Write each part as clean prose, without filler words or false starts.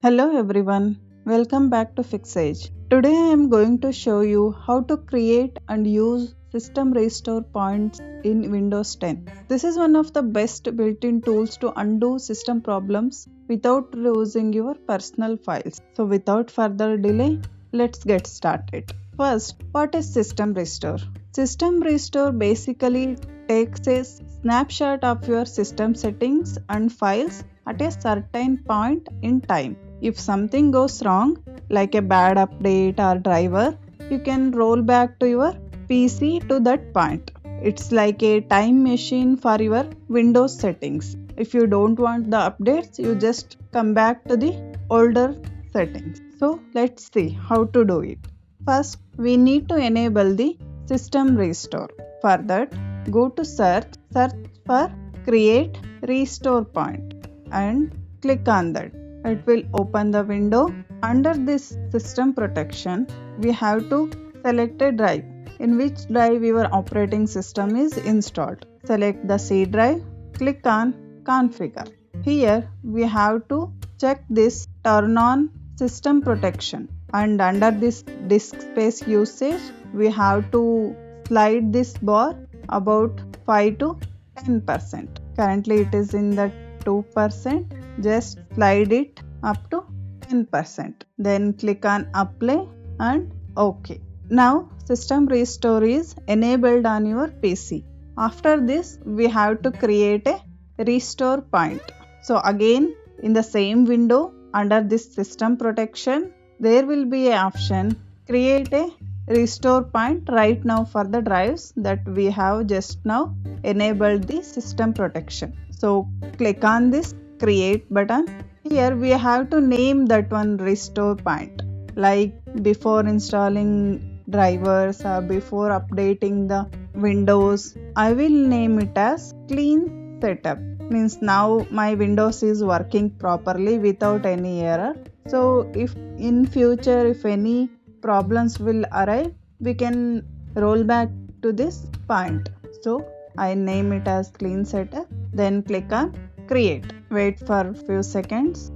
Hello everyone, welcome back to FixAge. Today I am going to show you how to create and use system restore points in Windows 10. This is one of the best built-in tools to undo system problems without losing your personal files. So without further delay, let's get started. First, what is system restore? System restore basically takes a snapshot of your system settings and files at a certain point in time. If something goes wrong, like a bad update or driver, you can roll back to your PC to that point. It's like a time machine for your Windows settings. If you don't want the updates, you just come back to the older settings. So let's see how to do it. First, we need to enable the system restore. For that, go to search for create restore point and click on that. It will open the window. Under this system protection, we have to select a drive in which drive your operating system is installed. Select the C drive, click on configure. Here we have to check this turn on system protection, and under this disk space usage we have to slide this bar about 5 to 10%. Currently it is in the 2%. Just slide it up to 10%. Then click on apply and OK. Now system restore is enabled on your PC. After this we have to create a restore point. So again in the same window under this system protection there will be an option create a restore point right now for the drives that we have just now enabled the system protection. So click on this create button. Here we have to name that one restore point, like before installing drivers or before updating the Windows. I will name it as clean setup. Means now my Windows is working properly without any error. So if in future if any problems will arrive, we can roll back to this point. So I name it as clean setup. Then click on create. Wait for a few seconds.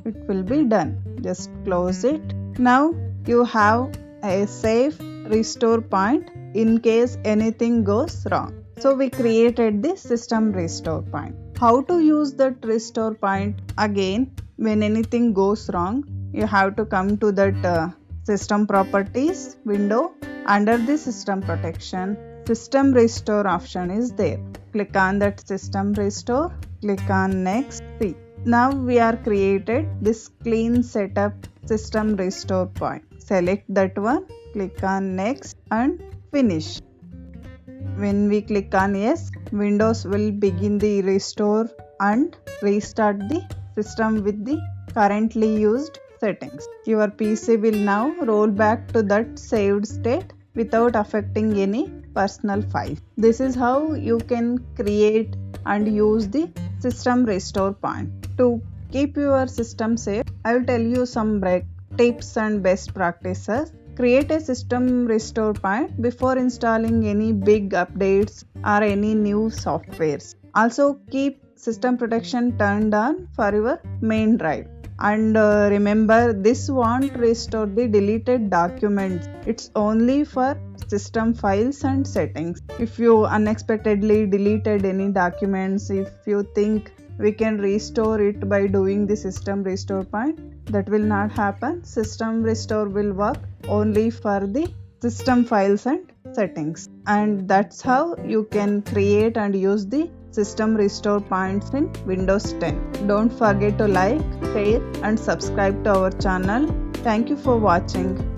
It will be done. Just close it. Now you have a safe restore point in case anything goes wrong. So we created this system restore point. How to use that restore point? Again, when anything goes wrong, you have to come to that system properties window. Under the system protection, system restore option is there. Click on that system restore. Click on next. See, now we are created this clean setup system restore point. Select that one. Click on next and finish. When we click on yes, Windows will begin the restore and restart the system with the currently used settings. Your PC will now roll back to that saved state without affecting any personal file. This is how you can create and use the system restore point. To keep your system safe, I will tell you some tips and best practices. Create a system restore point before installing any big updates or any new softwares. Also keep system protection turned on for your main drive. And remember, this won't restore the deleted documents. It's only for system files and settings. If you unexpectedly deleted any documents, if you think we can restore it by doing the system restore point, that will not happen. System restore will work only for the system files and settings. And that's how you can create and use the system restore points in Windows 10. Don't forget to like, share and subscribe to our channel. Thank you for watching.